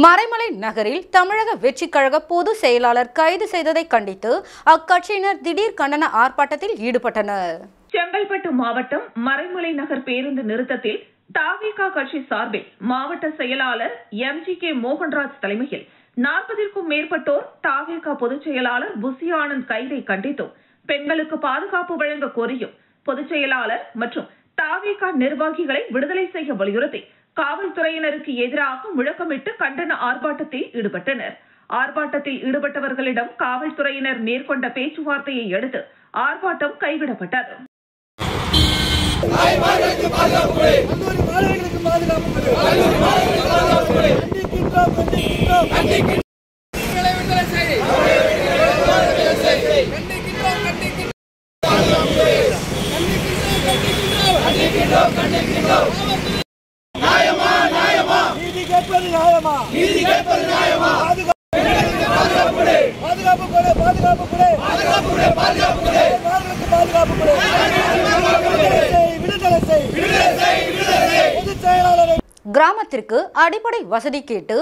மறைமலை நகரில் தமிழக வெற்றி கழக பொதுச் செயலாளர் கைது செய்ததை கண்டித்து அக்கட்சியினர் திடீர் கண்டன ஆர்ப்பாட்டத்தில் ஈடுபட்டனர். செங்கல்பட்டு மாவட்டம் மறைமலை நகர் பேருந்து நிறுத்தத்தில் தாவேகா கட்சி சார்பில் மாவட்ட செயலாளர் MGK மோகன்ராஜ் தலைமையில் 40க்கும் மேற்பட்டோர் தாவேகா பொதுச் செயலாளர் புசி ஆனந்த் கைதை கண்டித்தும் பெண்களுக்கு பாதுகாப்பு வழங்க கோரியும் பொதுச் செயலாளர் மற்றும் தாவேகா நிர்வாகிகளை விடுதலை செய்ய வலியுறுத்தி காவல்துறையினருக்கு எதிராக முழக்கமிட்டு கண்டன ஆர்ப்பாட்டத்தில் ஈடுபட்டனர். ஆர்ப்பாட்டத்தில் ஈடுபட்டவர்களிடம் காவல்துறையினர் மேற்கொண்ட பேச்சுவார்த்தையை அடுத்து ஆர்ப்பாட்டம் கைவிடப்பட்டது. கிராமத்திற்கு அடிப்படை வசதி கேட்டு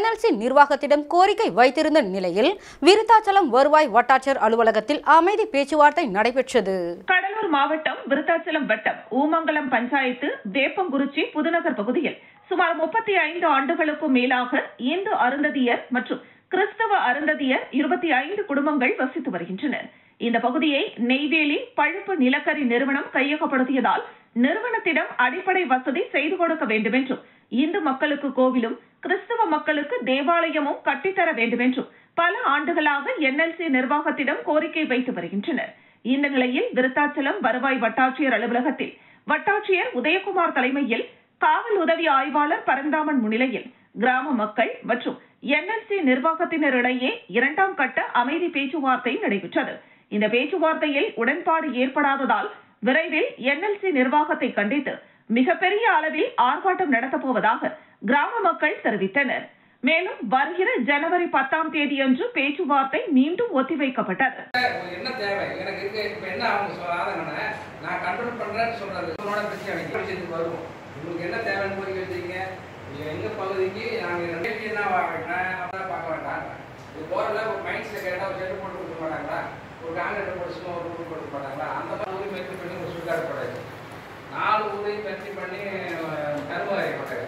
NLC நிர்வாகத்திடம் கோரிக்கை வைத்திருந்த நிலையில் விருத்தாச்சலம் வருவாய் வட்டாட்சியர் அலுவலகத்தில் அமைதி பேச்சுவார்த்தை நடைபெற்றது. கடலூர் மாவட்டம் விருத்தாச்சலம் வட்டம் ஊமங்கலம் பஞ்சாயத்து வேப்பங்குறிச்சி புதுநகர் பகுதியில் சுமார் 35 ஆண்டுகளுக்கும் மேலாக இந்து அருந்ததியர் மற்றும் கிறிஸ்தவ அருந்ததியர் 25 குடும்பங்கள் வசித்து வருகின்றனர். இந்த பகுதியை நெய்வேலி பழுப்பு நிலக்கரி நிறுவனம் கையகப்படுத்தியதால் நிறுவனத்திடம் அடிப்படை வசதி செய்து கொடுக்க வேண்டும் என்றும் இந்து மக்களுக்கு கோவிலும் கிறிஸ்தவ மக்களுக்கு தேவாலயமும் கட்டித்தர வேண்டும் என்றும் பல ஆண்டுகளாக NLC நிர்வாகத்திடம் கோரிக்கை வைத்து வருகின்றனர். இந்த நிலையில் விருத்தாச்சலம் வருவாய் வட்டாட்சியர் அலுவலகத்தில் வட்டாட்சியர் உதயகுமார் தலைமையில் காவல் உதவி ஆய்வாளர் பரந்தாமன் முன்னிலையில் கிராம மக்கள் மற்றும் NLC நிர்வாகத்தினரிடையே 2ஆம் கட்ட அமைதி பேச்சுவார்த்தை நடைபெற்றது. இந்த பேச்சுவார்த்தையில் உடன்பாடு ஏற்படாததால் விரைவில் NLC நிர்வாகத்தை கண்டித்து மிகப்பெரிய அளவில் ஆர்ப்பாட்டம் நடத்தப்போவதாக கிராம மக்கள் தெரிவித்தனர். மேலும் வருகிற ஜனவரி 10ஆம் தேதியன்று பேச்சுவார்த்தை மீண்டும் ஒத்திவைக்கப்பட்டது. என்ன தேவை எனக்கு இப்ப என்ன நான் கண்ட்ரோல் பண்றேன்னு சொல்றது வருவோம். உங்களுக்கு என்ன தேவைன்னு கோரிக்கை வச்சீங்க? எங்க பகுதிக்கு நாங்க என்ன பார்க்க வேண்டாம். இது போறல ஒரு மைண்ட்ஸ்ல கேட்டா ஒரு செட்டு போட்டு கொடுக்க மாட்டாங்களா? ஒரு காங்கிரீட் போட்டு சும்மா ஒரு ரூட் கொடுக்க மாட்டாங்களா? அந்த மாதிரி ஊரை மெர்த்தி பண்ணி ஒரு சுகாதாரப்படாது 4 ஊரையும் மெர்த்தி பண்ணி கருவாரி மாட்டாங்க.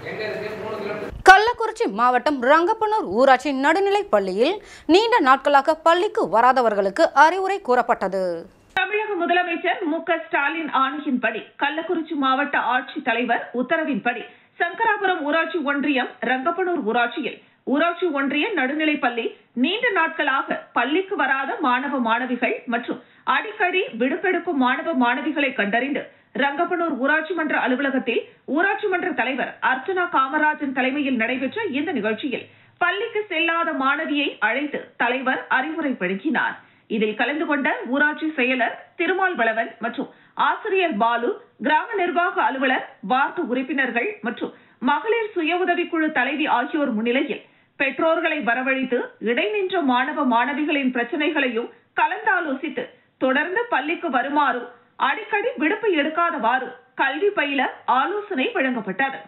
எங்க இருக்கு 3 கிலோமீட்டர். கள்ளக்குறிச்சி மாவட்டம் ரங்கப்பனூர் ஊராட்சி நடுநிலைப் பள்ளியில் நீண்ட நாட்களாக பள்ளிக்கு வராதவர்களுக்கு அறிவுரை கூறப்பட்டது. தமிழக முதலமைச்சர் MK ஸ்டாலின் ஆணையின்படி கள்ளக்குறிச்சி மாவட்ட ஆட்சித் தலைவர் உத்தரவின்படி சங்கராபுரம் ஊராட்சி ஒன்றியம் ரங்கப்பனூர் ஊராட்சியில் ஊராட்சி ஒன்றிய நடுநிலைப்பள்ளி நீண்ட நாட்களாக பள்ளிக்கு வராத மாணவ மாணவிகள் மற்றும் அடிக்கடி விடுப்பெடுக்கும் மாணவ மாணவிகளை கண்டறிந்து ரங்கப்பனூர் ஊராட்சி மன்ற அலுவலகத்தில் ஊராட்சி மன்ற தலைவர் அர்ச்சனா காமராஜன் தலைமையில் நடைபெற்ற இந்த நிகழ்ச்சியில் பள்ளிக்கு செல்லாத மாணவியை அழைத்து தலைவர் அறிவுரை வழங்கினார். இதில் கலந்து கொண்ட ஊராட்சி செயலர் திருமால் வளவன் மற்றும் ஆசிரியர் பாலு, கிராம நிர்வாக அலுவலர், வார்டு உறுப்பினர்கள் மற்றும் மகளிர் சுய உதவிக்குழு தலைவி ஆகியோர் முன்னிலையில் பெற்றோர்களை வரவழைத்து இடைநின்ற மாணவ மாணவிகளின் பிரச்சனைகளையும் கலந்தாலோசித்து தொடர்ந்து பள்ளிக்கு வருமாறும் அடிக்கடி விடுப்பு எடுக்காதவாறு கல்வி பயில ஆலோசனை வழங்கப்பட்டது.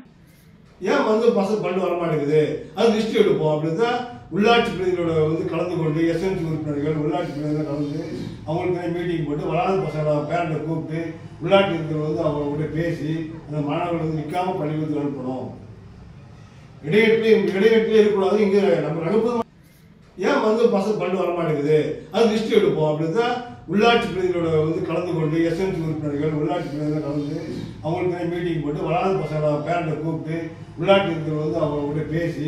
ஏன் பசங்க பள்ளி வரமாட்டேங்குது, அது லிஸ்ட் எடுப்போம் அப்படின்னு உள்ளாட்சி பிரதிகளோட கலந்து கொண்டு SNC உறுப்பினர்கள் உள்ளாட்சி பிரதிகள் கலந்து அவங்களுக்கு மீட்டிங் போட்டு வராத பசங்களை பேரண்ட்டை கூப்பிட்டு உள்ளாட்சி இருக்கிறவங்க அவங்களோட பேசி அந்த மாணவர்கள் நிற்காம பள்ளிக்கூடத்துக்கு அனுப்பணும். இடைவெட்டிலே இருக்கக்கூடாது. இங்கே நம்ம ரங்கப்பூர் ஏன் பசங்க பள்ளி வரமாட்டேங்குது, அது லிஸ்ட் எடுப்போம் அப்படின்னு உள்ளாட்சி பிரதிகளோட கலந்து கொண்டு SNC உறுப்பினர்கள் உள்ளாட்சி பிரதிகள் கலந்து அவங்களுக்கு மீட்டிங் போட்டு வராத பசங்களை பேரண்ட்டை கூப்பிட்டு உள்ளாட்சி இருக்கிறவங்க அவங்களோட பேசி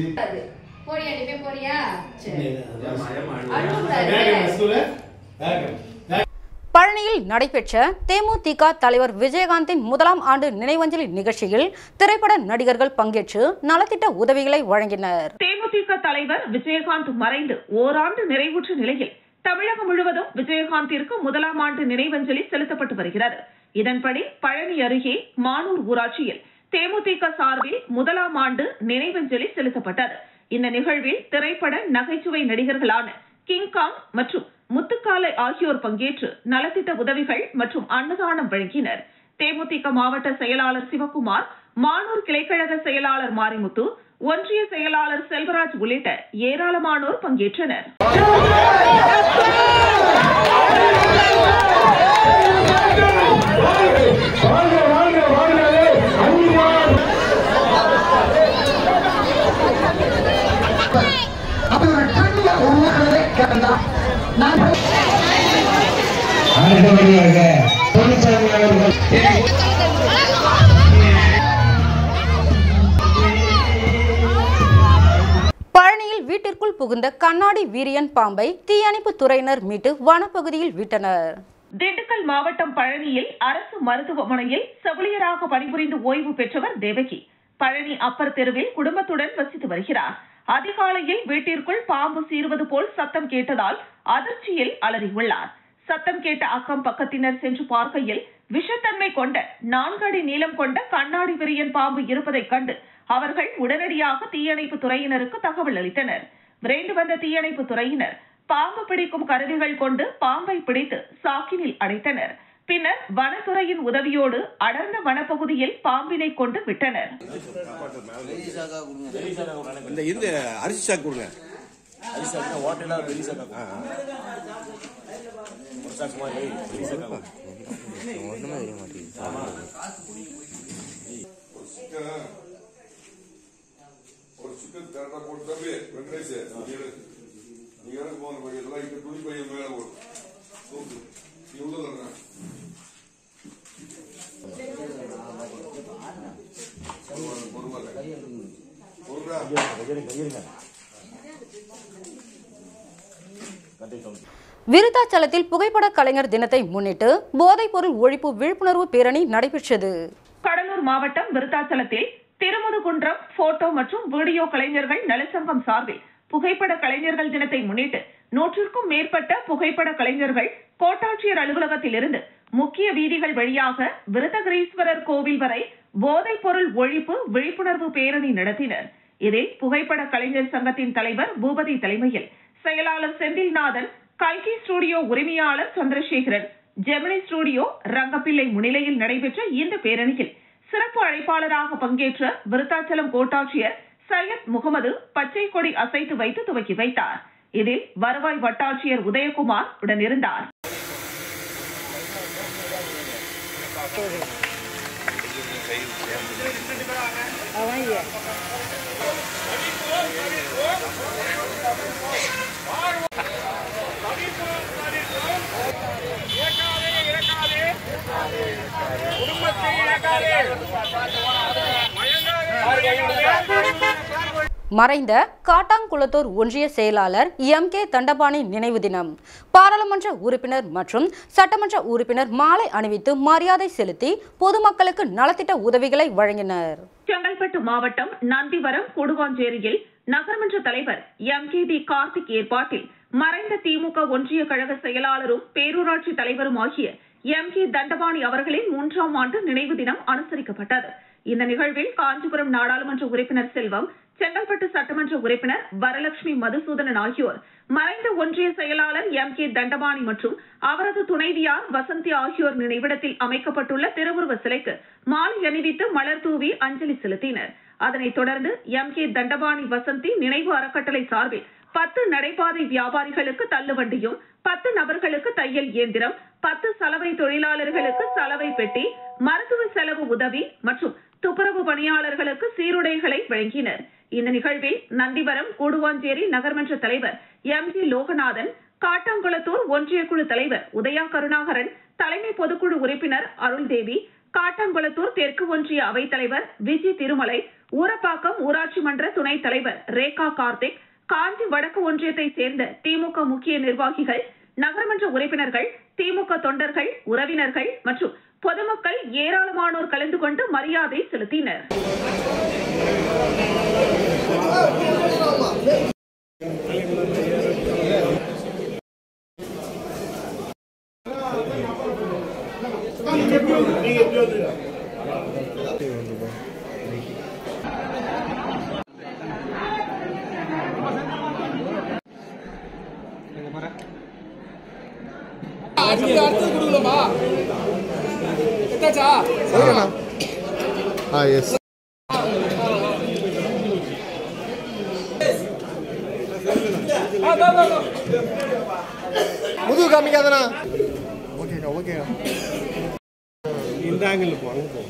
பழனியில் நடைபெற்ற தேமுதிக தலைவர் விஜயகாந்தின் 1ஆம் ஆண்டு நினைவஞ்சலி நிகழ்ச்சியில் திரைப்பட நடிகர்கள் பங்கேற்று நலத்திட்ட உதவிகளை வழங்கினர். தேமுதிக தலைவர் விஜயகாந்த் மறைந்து ஓராண்டு நிறைவுற்ற நிலையில் தமிழகம் முழுவதும் விஜயகாந்திற்கு 1ஆம் ஆண்டு நினைவஞ்சலி செலுத்தப்பட்டு வருகிறது. இதன்படி பழனி அருகே மானூர் ஊராட்சியில் தேமுதிக சார்பில் 1ஆம் ஆண்டு நினைவஞ்சலி செலுத்தப்பட்டது. இந்த நிகழ்வில் திரைப்பட நகைச்சுவை நடிகர்களான கிங்காங் மற்றும் முத்துக்காலை ஆகியோர் பங்கேற்று நலத்திட்ட உதவிகள் மற்றும் அன்னதானம் வழங்கினர். தேமுதிக மாவட்ட செயலாளர் சிவக்குமார், மானூர் கிளைக்கழக செயலாளர் மாரிமுத்து, ஒன்றிய செயலாளர் செல்வராஜ் உள்ளிட்ட ஏராளமானோர் பங்கேற்றனர். பழனியில் வீட்டிற்குள் புகுந்த கண்ணாடி வீரியன் பாம்பை தீயணைப்பு துறையினர் மீட்டு வனப்பகுதியில் விட்டனர். திண்டுக்கல் மாவட்டம் பழனியில் அரசு மருத்துவமனையில் செவிலியராக பணிபுரிந்து ஓய்வு பெற்றவர் தேவகி. பழனி அப்பர் தெருவில் குடும்பத்துடன் வசித்து வருகிறார். அதிகாலையில் வீட்டிற்குள் பாம்பு சீறுவது போல் சத்தம் கேட்டதால் அதிர்ச்சியில் அலறியுள்ளார். சத்தம் கேட்ட அக்கம் பக்கத்தினர் சென்று பார்க்கையில் விஷத்தன்மை கொண்ட 4 அடி நீளம் கொண்ட கண்ணாடி விரியன் பாம்பு இருப்பதைக் கண்டு அவர்கள் உடனடியாக தீயணைப்பு துறையினருக்கு தகவல் அளித்தனர். விரைந்து வந்த தீயணைப்பு துறையினர் பாம்பு பிடிக்கும் கருவிகள் கொண்டு பாம்பை பிடித்து சாக்கினில் அடைத்தனர். பின்னர் வனத்துறையின் உதவியோடு அடர்ந்த வனப்பகுதியில் பாம்பினை கொண்டு விட்டனர். விருத்தாச்சலத்தில் புகைப்பட கலைஞர் தினத்தை முன்னிட்டு போதைப் பொருள் ஒழிப்பு விழிப்புணர்வு பேரணி நடைபெற்றது. கடலூர் மாவட்டம் விருத்தாச்சலத்தில் திருமுதுகுன்றம் போட்டோ மற்றும் வீடியோ கலைஞர்கள் நலச்சங்கம் சார்பில் புகைப்பட கலைஞர்கள் தினத்தை முன்னிட்டு 100க்கும் மேற்பட்ட புகைப்பட கலைஞர்கள் கோட்டாட்சியர் அலுவலகத்தில் இருந்து முக்கிய வீதிகள் வழியாக விருத்தகிரீஸ்வரர் கோவில் வரை போதைப் பொருள் ஒழிப்பு விழிப்புணர்வு பேரணி நடத்தினர். இதில் புகைப்பட கலைஞர் சங்கத்தின் தலைவர் பூபதி தலைமையில் செயலாளர் செந்தில்நாதன், கல்கி ஸ்டுடியோ உரிமையாளர் சந்திரசேகரன், ஜெமினி ஸ்டுடியோ ரங்கப்பிள்ளை முன்னிலையில் நடைபெற்ற இந்த பேரணியில் சிறப்பு அழைப்பாளராக பங்கேற்ற விருத்தாச்சலம் கோட்டாட்சியர் சையத் முகமது பச்சை கொடி அசைத்து வைத்து துவக்கி வைத்தார். இதில் வருவாய் வட்டாட்சியர் உதயகுமார் உடனிருந்தார். மறைந்த காட்டாங்குளத்தூர் ஒன்றிய செயலாளர் எம் கே தண்டபாணி நினைவு தினம். பாராளுமன்ற உறுப்பினர் மற்றும் சட்டமன்ற உறுப்பினர் மாலை அணிவித்து மரியாதை செலுத்தி பொதுமக்களுக்கு நலத்திட்ட உதவிகளை வழங்கினர். செங்கல்பட்டு மாவட்டம் நந்திவரம் கொடுவாஞ்சேரியில் நகர்மன்ற தலைவர் எம் கே டி கார்த்திக் ஏற்பாட்டில் மறைந்த திமுக ஒன்றிய கழக செயலாளரும் பேரூராட்சி தலைவரும் ஆகிய எம் கே தண்டபாணி அவர்களின் 3ஆம் ஆண்டு நினைவு தினம் அனுசரிக்கப்பட்டது. இந்த நிகழ்வில் காஞ்சிபுரம் நாடாளுமன்ற உறுப்பினர் செல்வம், செங்கல்பட்டு சட்டமன்ற உறுப்பினர் வரலட்சுமி மதுசூதனன் ஆகியோர் மறைந்த ஒன்றிய செயலாளர் எம் கே தண்டபாணி மற்றும் அவரது துணைவியார் வசந்தி ஆகியோர் நினைவிடத்தில் அமைக்கப்பட்டுள்ள திருவுருவ சிலைக்கு மாலை அணிவித்து மலர் தூவி அஞ்சலி செலுத்தினர். அதனைத் தொடர்ந்து எம் கே தண்டபாணி வசந்தி நினைவு அறக்கட்டளை சார்பில் 10 நடைபாதை வியாபாரிகளுக்கு தள்ளுவண்டியும், 10 நபர்களுக்கு தையல் இயந்திரம், 10 சலவை தொழிலாளர்களுக்கு சலவை பெட்டி, மருத்துவ செலவு உதவி மற்றும் துப்புரவு பணியாளர்களுக்கு சீருடைகளை வழங்கினர். இந்த நிகழ்வில் நந்திவரம் கூடுவாஞ்சேரி நகர்மன்ற தலைவர் எம் ஜி லோகநாதன், காட்டாங்குளத்தூர் ஒன்றிய குழு தலைவர் உதயா கருணாகரன், தலைமை பொதுக்குழு உறுப்பினர் அருள்தேவி, காட்டாங்குளத்தூர் தெற்கு ஒன்றிய அவைத்தலைவர் விஜி திருமலை, ஊரப்பாக்கம் ஊராட்சி மன்ற துணைத் தலைவர் ரேகா கார்த்திக், காஞ்சி வடக்கு ஒன்றியத்தை சேர்ந்த திமுக முக்கிய நிர்வாகிகள், நகர்மன்ற உறுப்பினர்கள், திமுக தொண்டர்கள், உறவினர்கள் மற்றும் பொதுமக்கள் ஏராளமானோர் கலந்து கொண்டு மரியாதை செலுத்தினர். முதுகு காமிக்காதனா. ஓகேக்கா ஓகேக்கா. இந்த ஆங்கிள் போ, அங்க போ.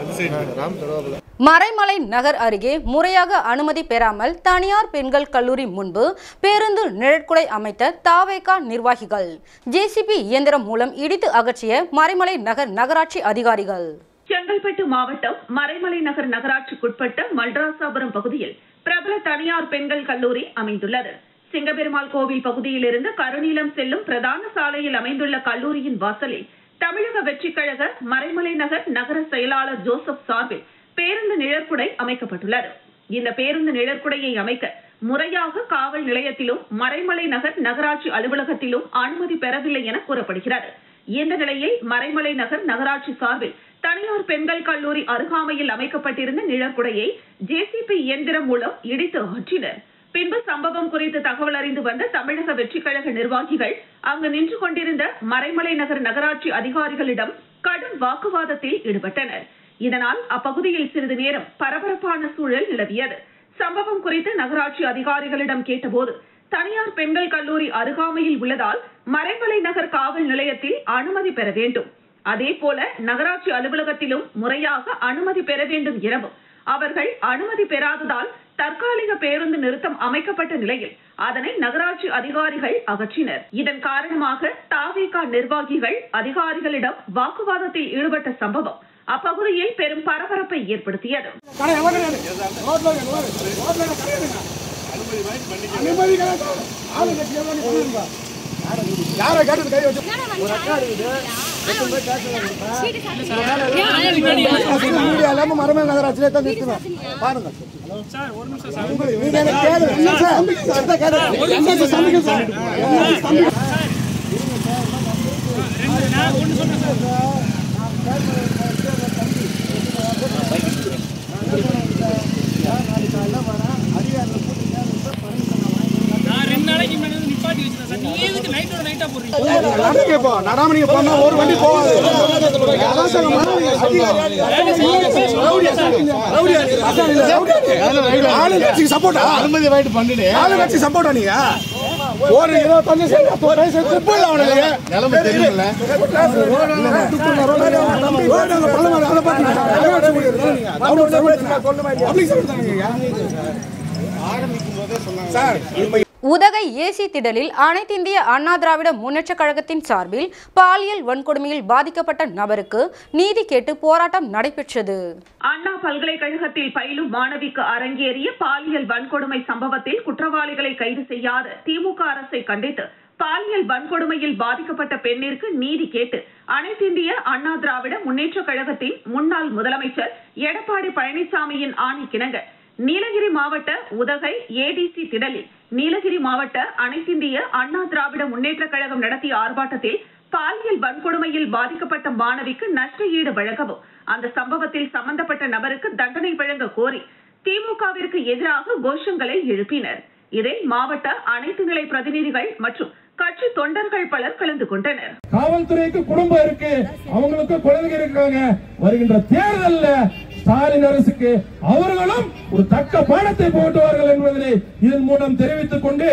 அந்த சைடு ராம் தரவால. மறைமலை நகர் அருகே முறையாக அனுமதி பெறாமல் தனியார் பெண்கள் கல்லூரி முன்பு பேருந்து நிழற்குடை அமைத்த தாவேகா நிர்வாகிகள் ஜேசிபி இயந்திரம் மூலம் இடித்து அகற்றிய மறைமலை நகர் நகராட்சி அதிகாரிகள். செங்கல்பட்டு மாவட்டம் மறைமலை நகர் நகராட்சிக்குட்பட்ட மல்ராசாபுரம் பகுதியில் பிரபல தனியார் பெண்கள் கல்லூரி அமைந்துள்ளது. சிங்கபெருமாள் கோவில் பகுதியிலிருந்து கருநீலம் செல்லும் பிரதான சாலையில் அமைந்துள்ள கல்லூரியின் வாசலில் தமிழக வெற்றிக் கழக மறைமலை நகர் நகர செயலாளர் ஜோசப் சார்பில் பேருந்து நிழற்குடை அமைக்கப்பட்டுள்ளது. இந்த பேருந்து நிழற்குடையை அமைக்க முறையாக காவல் நிலையத்திலும் மறைமலை நகர் நகராட்சி அலுவலகத்திலும் அனுமதி பெறவில்லை என கூறப்படுகிறது. இந்த நிலையில் மறைமலை நகர் நகராட்சி சார்பில் தனியார் பெண்கள் கல்லூரி அருகாமையில் அமைக்கப்பட்டிருந்த நிழற்குடையை ஜேசிபி இயந்திரம் மூலம் இடித்து அகற்றினர். பின்பு சம்பவம் குறித்து தகவல் அறிந்து வந்த தமிழக வெற்றிக் கழக நிர்வாகிகள் அங்கு நின்று கொண்டிருந்த மறைமலை நகர் நகராட்சி அதிகாரிகளிடம் கடும் வாக்குவாதத்தில் ஈடுபட்டனர். இதனால் அப்பகுதியில் சிறிது நேரம் பரபரப்பான சூழல் நிலவியது. சம்பவம் குறித்து நகராட்சி அதிகாரிகளிடம் கேட்டபோது தனியார் பெண்கள் கல்லூரி அருகாமையில் உள்ளதால் மறைமலை நகர் காவல் நிலையத்தில் அனுமதி பெற வேண்டும், அதேபோல நகராட்சி அலுவலகத்திலும் முறையாக அனுமதி பெற வேண்டும் எனவும் அவர்கள் அனுமதி பெறாததால் தற்காலிக பேருந்து நிறுத்தம் அமைக்கப்பட்ட நிலையில் அதனை நகராட்சி அதிகாரிகள் அகற்றினர். இதன் காரணமாக தாவேகா நிர்வாகிகள் அதிகாரிகளிடம் வாக்குவாதத்தில் ஈடுபட்ட சம்பவம் அப்பகுதியில் பெரும் பரபரப்பை ஏற்படுத்தியது. மறைமலை நகராட்சியிலே தான் நிறுத்துவேன் பாருங்க. நடாமணிக்கு போனா ஒரு வண்டி போவாது. ஆளுங்கட்சிக்கு சப்போர்ட்டா அனுமதி வாங்கிட்டு பண்ணிடு. ஆளுங்கட்சி சப்போர்ட்டா நீங்க ஒரு 25 வயசு குப்பை அவனுக்கு நிலைமை தெரியல. உதகை ஏசி திடலில் அனைத்திந்திய அண்ணா திராவிட முன்னேற்ற கழகத்தின் சார்பில் பாலியல் வன்கொடுமையில் பாதிக்கப்பட்ட நபருக்கு நீதி கேட்டு போராட்டம் நடைபெற்றது. அண்ணா பல்கலைக்கழகத்தில் பயிலும் மாணவிக்கு அரங்கேறிய பாலியல் வன்கொடுமை சம்பவத்தில் குற்றவாளிகளை கைது செய்யாத திமுக அரசை கண்டித்து பாலியல் வன்கொடுமையில் பாதிக்கப்பட்ட பெண்ணிற்கு நீதி கேட்டு அனைத்திந்திய அண்ணா திராவிட முன்னேற்ற கழகத்தின் முன்னாள் முதலமைச்சர் எடப்பாடி பழனிசாமியின் ஆணைக்கிணங்க நீலகிரி மாவட்ட உதகை ஏடிசி திடலில் நீலகிரி மாவட்ட அனைத்திந்திய அண்ணா திராவிட முன்னேற்ற கழகம் நடத்திய ஆர்ப்பாட்டத்தில் பாலியல் வன்கொடுமையில் பாதிக்கப்பட்ட மாணவிக்கு நஷ்ட ஈடு வழங்கவும் அந்த சம்பவத்தில் சம்பந்தப்பட்ட நபருக்கு தண்டனை வழங்க கோரி திமுகவிற்கு எதிராக கோஷங்களை எழுப்பினர். இதில் மாவட்ட அனைத்து நிலை பிரதிநிதிகள் மற்றும் கட்சி தொண்டர்கள் பலர் கலந்து கொண்டனர். காவல்துறைக்கு குடும்பம் இருக்கு, அவங்களுக்கு குழந்தைங்க இருக்காங்க. வருகின்ற தேர்தல்ல ஸ்டாலின் அரசுக்கு அவர்களும் ஒரு தக்க பாடத்தை போட்டுவார்கள் என்பதை இதன் மூலம் தெரிவித்துக் கொண்டு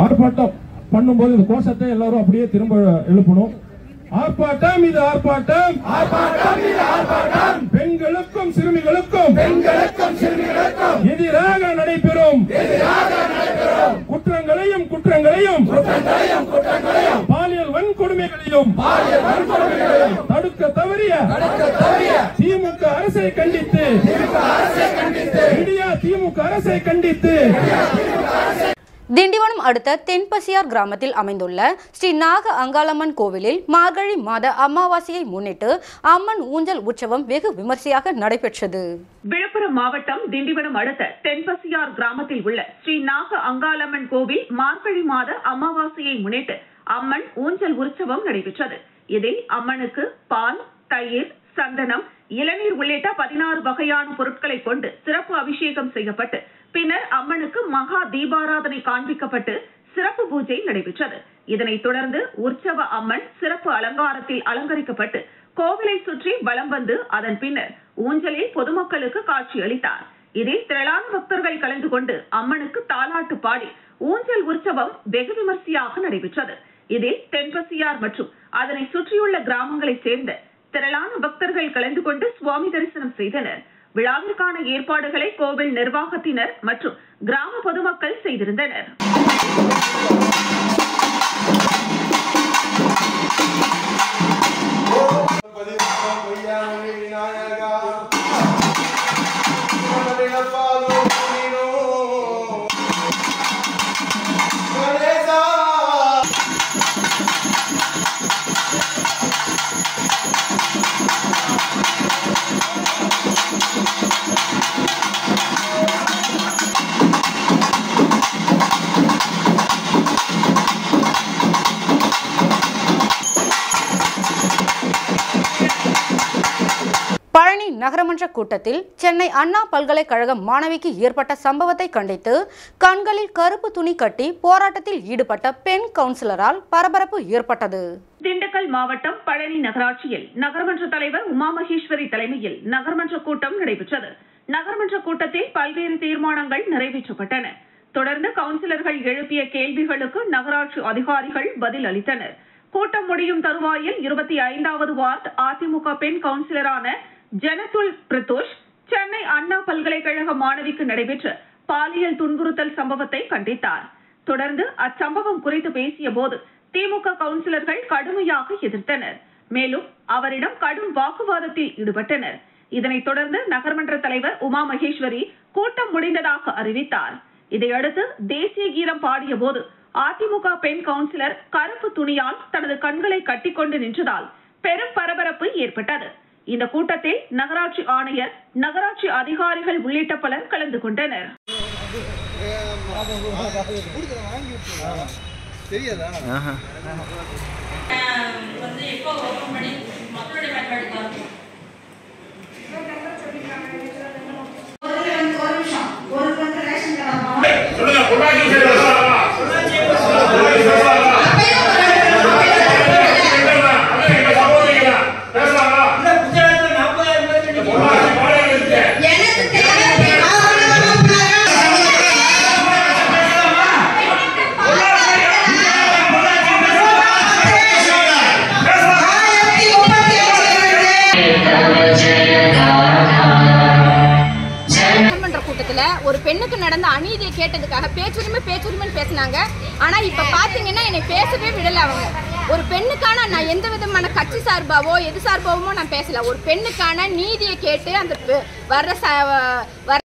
ஆர்ப்பாட்டம் பண்ணும்போது இந்த கோஷத்தை எல்லாரும் அப்படியே திரும்ப எழுப்பணும். ஆர்ப்பாட்டம் இது ஆர்ப்பாட்டம், ஆர்ப்பாட்டம் இது ஆர்ப்பாட்டம், பெண்களுக்கும் சிறுமிகளுக்கும் எதிராக நடைபெறும் குற்றங்களையும் பாலியல் வன்கொடுமைகளையும் தடுக்க தவறிய திமுக அரசை கண்டித்து திமுக அரசை கண்டித்து திண்டிவனம் அடுத்த தென்பசியார் கிராமத்தில் அமைந்துள்ள ஸ்ரீ நாக அங்காளம்மன் கோவிலில் மார்கழி மாத அமாவாசையை முன்னிட்டு அம்மன் ஊஞ்சல் உற்சவம் வெகு விமர்சையாக நடைபெற்றது. விழுப்புரம் மாவட்டம் திண்டிவனம் அடுத்த தென்பசியார் கிராமத்தில் உள்ள ஸ்ரீ நாக அங்காளம்மன் கோவில் மார்கழி மாத அமாவாசையை முன்னிட்டு அம்மன் ஊஞ்சல் உற்சவம் நடைபெற்றது. இதில் அம்மனுக்கு பால், தயிர், சந்தனம், இளநீர் உள்ளிட்ட 16 வகையான பொருட்களை கொண்டு சிறப்பு அபிஷேகம் செய்யப்பட்டு பின்னர் அம்மனுக்கு மகா தீபாராதனை காண்பிக்கப்பட்டு சிறப்பு பூஜை நடைபெற்றது. இதனைத் தொடர்ந்து உற்சவ அம்மன் சிறப்பு அலங்காரத்தில் அலங்கரிக்கப்பட்டு கோவிலை சுற்றி வலம் வந்து அதன் பின்னர் ஊஞ்சலில் பொதுமக்களுக்கு காட்சியளித்தார். இதில் திரளான பக்தர்கள் கலந்து கொண்டு அம்மனுக்கு தாலாட்டு பாடி ஊஞ்சல் உற்சவம் வெகு விமர்சையாக நடைபெற்றது. இதில் தென்பசியார் மற்றும் அதனை சுற்றியுள்ள கிராமங்களைச் சேர்ந்த திரளான பக்தர்கள் கலந்து கொண்டு சுவாமி தரிசனம் செய்தனர். விழாவிற்கான ஏற்பாடுகளை கோவில் நிர்வாகத்தினர் மற்றும் கிராம பொதுமக்கள் செய்திருந்தனர். பழனி நகரமன்ற கூட்டத்தில் சென்னை அண்ணா பல்கலைக்கழக மாணவிக்கு ஏற்பட்ட சம்பவத்தை கண்டித்து கண்களில் கருப்பு துணி கட்டி போராட்டத்தில் ஈடுபட்ட பெண் கவுன்சிலரால் பரபரப்பு ஏற்பட்டது. திண்டுக்கல் மாவட்டம் பழனி நகராட்சியில் நகரமன்ற தலைவர் உமா மகேஸ்வரி தலைமையில் நகர்மன்ற கூட்டம் நடைபெற்றது. நகர்மன்ற கூட்டத்தில் பல்வேறு தீர்மானங்கள் நிறைவேற்றப்பட்டன. தொடர்ந்து கவுன்சிலர்கள் எழுப்பிய கேள்விகளுக்கு நகராட்சி அதிகாரிகள் பதில் அளித்தனர். கூட்டம் முடியும் தருவாயில் 25வது வார்டு அதிமுக பெண் கவுன்சிலரான ஜனத்துல் பிரதோஷ் சென்னை அண்ணா பல்கலைக்கழக மாணவிக்கு நடைபெற்ற பாலியல் துன்புறுத்தல் சம்பவத்தை கண்டித்தார். தொடர்ந்து அச்சம்பவம் குறித்து பேசிய போது திமுக கவுன்சிலர்கள் கடுமையாக எதிர்த்தனர். மேலும் அவரிடம் கடும் வாக்குவாதத்தில் ஈடுபட்டனர். இதனைத் தொடர்ந்து நகர்மன்ற தலைவர் உமா மகேஸ்வரி கூட்டம் முடிந்ததாக அறிவித்தார். இதையடுத்து தேசிய கீதம் பாடிய போது அதிமுக பெண் கவுன்சிலர் கருப்பு துணியால் தனது கண்களை கட்டிக்கொண்டு நின்றதால் பெரும் பரபரப்பு ஏற்பட்டது. இந்த கூட்டத்தில் நகராட்சி ஆணையர், நகராட்சி அதிகாரிகள் உள்ளிட்ட பலர் கலந்து கொண்டனர். ஒரு பெண்ணுக்கு நடந்த அநீதியை கேட்டதுக்காக பேச்சுரிமை பேசினாங்க. ஆனா இப்ப பாத்தீங்கன்னா என்னை பேசவே விடல. அவங்க ஒரு பெண்ணுக்கான நான் எந்த விதமான கட்சி சார்பாவோ எது சார்பாவோ நான் பேசல. ஒரு பெண்ணுக்கான நீதியை கேட்டு அந்த வர்ற